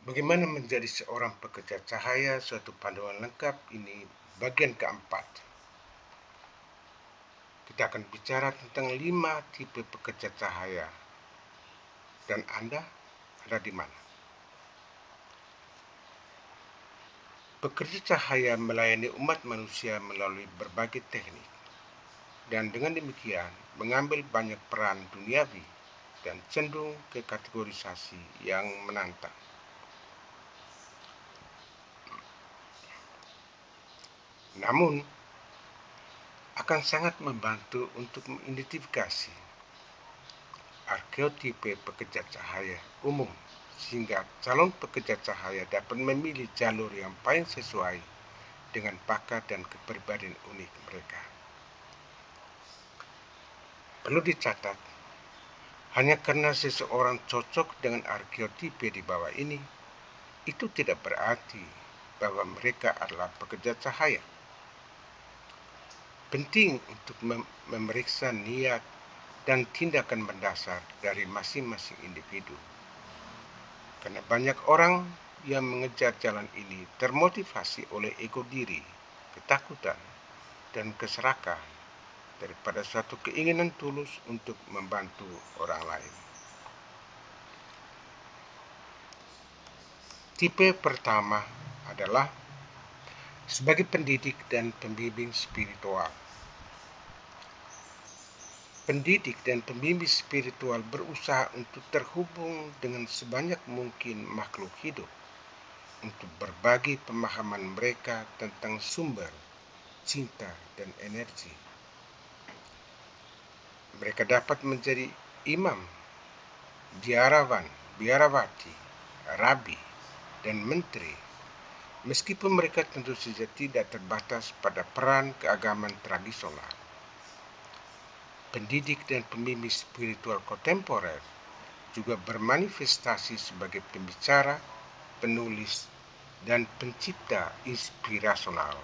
Bagaimana menjadi seorang pekerja cahaya, suatu panduan lengkap, ini bagian keempat. Kita akan bicara tentang 5 tipe pekerja cahaya. Dan Anda ada di mana? Pekerja cahaya melayani umat manusia melalui berbagai teknik. Dan dengan demikian mengambil banyak peran duniawi dan cenderung ke kategorisasi yang menantang. Namun, akan sangat membantu untuk mengidentifikasi arkeotipe pekerja cahaya umum, sehingga calon pekerja cahaya dapat memilih jalur yang paling sesuai dengan bakat dan kepribadian unik mereka. Perlu dicatat, hanya karena seseorang cocok dengan arkeotipe di bawah ini, itu tidak berarti bahwa mereka adalah pekerja cahaya. Penting untuk memeriksa niat dan tindakan mendasar dari masing-masing individu. Karena banyak orang yang mengejar jalan ini termotivasi oleh ego diri, ketakutan, dan keserakahan daripada suatu keinginan tulus untuk membantu orang lain. Tipe pertama adalah sebagai pendidik dan pembimbing spiritual. Pendidik dan pembimbing spiritual berusaha untuk terhubung dengan sebanyak mungkin makhluk hidup untuk berbagi pemahaman mereka tentang sumber, cinta, dan energi. Mereka dapat menjadi imam, biarawan, biarawati, rabi, dan menteri, meskipun mereka tentu saja tidak terbatas pada peran keagamaan tradisional. Pendidik dan pembimbing spiritual kontemporer juga bermanifestasi sebagai pembicara, penulis, dan pencipta inspirasional.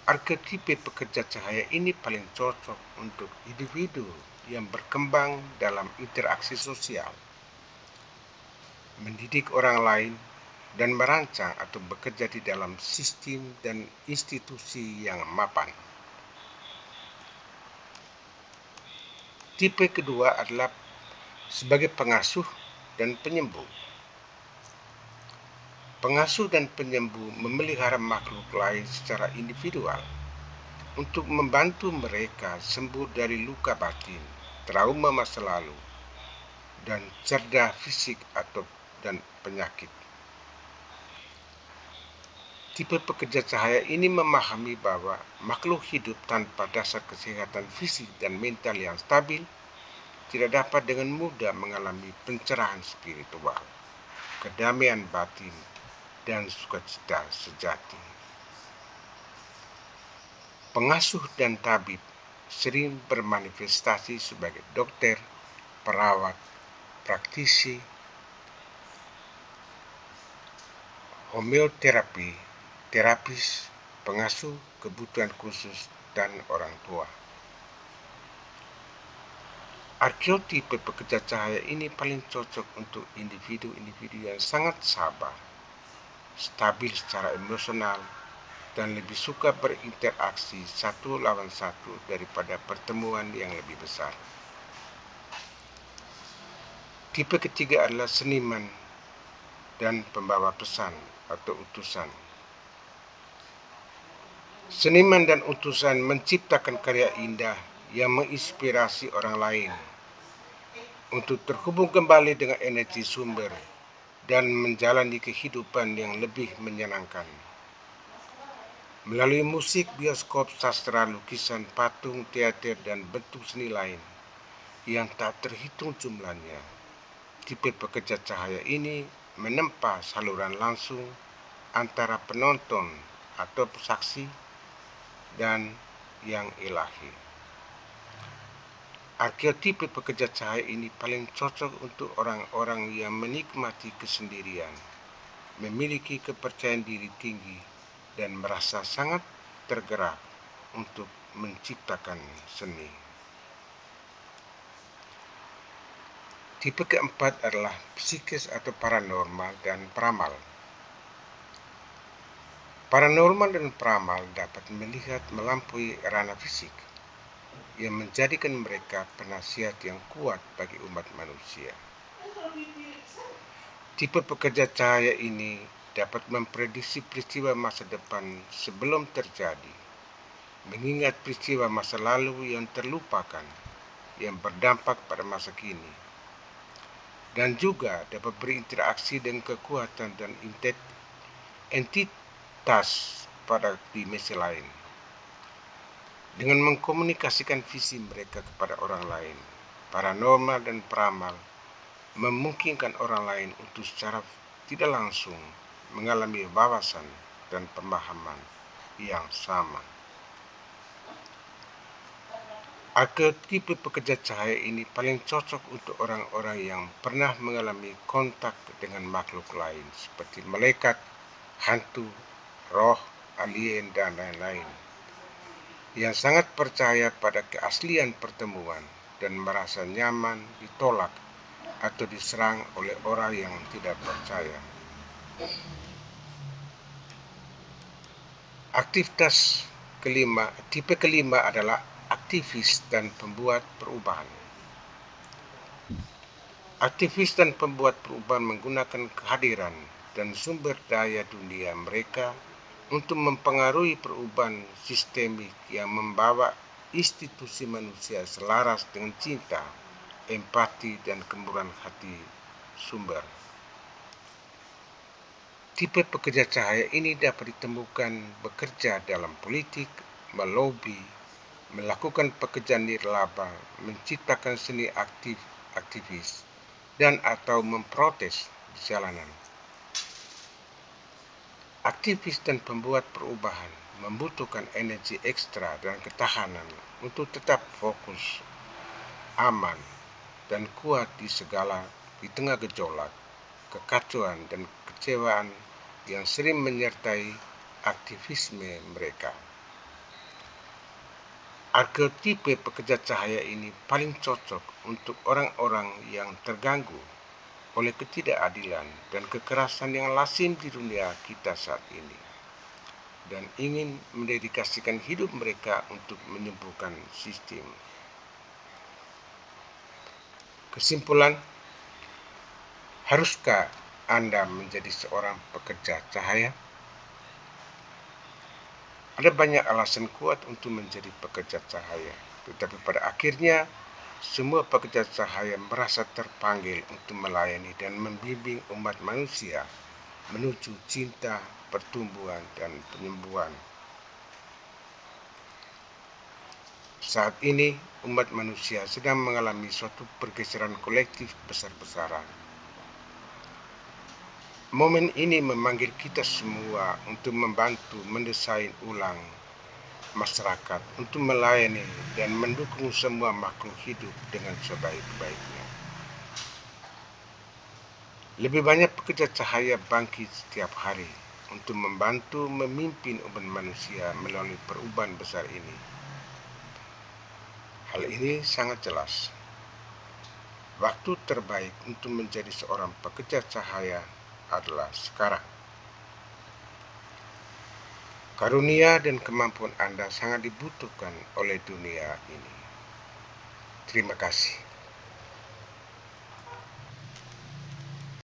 Arketipe pekerja cahaya ini paling cocok untuk individu yang berkembang dalam interaksi sosial, mendidik orang lain, dan merancang atau bekerja di dalam sistem dan institusi yang mapan. Tipe kedua adalah sebagai pengasuh dan penyembuh. Pengasuh dan penyembuh memelihara makhluk lain secara individual untuk membantu mereka sembuh dari luka batin, trauma masa lalu, dan cerda fisik dan penyakit. Tipe pekerja cahaya ini memahami bahwa makhluk hidup tanpa dasar kesehatan fisik dan mental yang stabil tidak dapat dengan mudah mengalami pencerahan spiritual, kedamaian batin, dan sukacita sejati. Pengasuh dan tabib sering bermanifestasi sebagai dokter, perawat, praktisi, homeoterapi, terapis, pengasuh kebutuhan khusus, dan orang tua. Arkeotipe pekerja cahaya ini paling cocok untuk individu-individu yang sangat sabar, stabil secara emosional, dan lebih suka berinteraksi satu lawan satu daripada pertemuan yang lebih besar. Tipe ketiga adalah seniman dan pembawa pesan atau utusan. Seniman dan utusan menciptakan karya indah yang menginspirasi orang lain untuk terhubung kembali dengan energi sumber dan menjalani kehidupan yang lebih menyenangkan. Melalui musik, bioskop, sastra, lukisan, patung, teater, dan bentuk seni lain yang tak terhitung jumlahnya, tipe pekerja cahaya ini menempa saluran langsung antara penonton atau saksi dan yang ilahi. Arkeotipe pekerja cahaya ini paling cocok untuk orang-orang yang menikmati kesendirian, memiliki kepercayaan diri tinggi, dan merasa sangat tergerak untuk menciptakan seni. Tipe keempat adalah psikis atau paranormal dan peramal. Paranormal dan peramal dapat melihat melampaui ranah fisik, yang menjadikan mereka penasihat yang kuat bagi umat manusia. Tipe pekerja cahaya ini dapat memprediksi peristiwa masa depan sebelum terjadi, mengingat peristiwa masa lalu yang terlupakan, yang berdampak pada masa kini, dan juga dapat berinteraksi dengan kekuatan dan entitas pada dimensi lain. Dengan mengkomunikasikan visi mereka kepada orang lain, paranormal dan peramal memungkinkan orang lain untuk secara tidak langsung mengalami wawasan dan pemahaman yang sama. Arketipe pekerja cahaya ini paling cocok untuk orang-orang yang pernah mengalami kontak dengan makhluk lain seperti malaikat, hantu, roh, alien, dan lain-lain, yang sangat percaya pada keaslian pertemuan dan merasa nyaman ditolak atau diserang oleh orang yang tidak percaya. Tipe kelima adalah aktivis dan pembuat perubahan. Aktivis dan pembuat perubahan menggunakan kehadiran dan sumber daya dunia mereka untuk mempengaruhi perubahan sistemik yang membawa institusi manusia selaras dengan cinta, empati, dan kemurahan hati sumber. Tipe pekerja cahaya ini dapat ditemukan bekerja dalam politik, melobi, melakukan pekerjaan nirlaba, menciptakan seni aktivis, dan atau memprotes di jalanan. Aktivis dan pembuat perubahan membutuhkan energi ekstra dan ketahanan untuk tetap fokus, aman, dan kuat di tengah gejolak, kekacauan, dan kekecewaan yang sering menyertai aktivisme mereka. Arketipe pekerja cahaya ini paling cocok untuk orang-orang yang terganggu oleh ketidakadilan dan kekerasan yang lazim di dunia kita saat ini, dan ingin mendedikasikan hidup mereka untuk menyembuhkan sistem. Kesimpulan, haruskah Anda menjadi seorang pekerja cahaya? Ada banyak alasan kuat untuk menjadi pekerja cahaya, tetapi pada akhirnya semua pekerja cahaya merasa terpanggil untuk melayani dan membimbing umat manusia menuju cinta, pertumbuhan, dan penyembuhan. Saat ini, umat manusia sedang mengalami suatu pergeseran kolektif besar-besaran. Momen ini memanggil kita semua untuk membantu mendesain ulang masyarakat untuk melayani dan mendukung semua makhluk hidup dengan sebaik-baiknya. Lebih banyak pekerja cahaya bangkit setiap hari untuk membantu memimpin umat manusia melalui perubahan besar ini. Hal ini sangat jelas. Waktu terbaik untuk menjadi seorang pekerja cahaya adalah sekarang. Karunia dan kemampuan Anda sangat dibutuhkan oleh dunia ini. Terima kasih.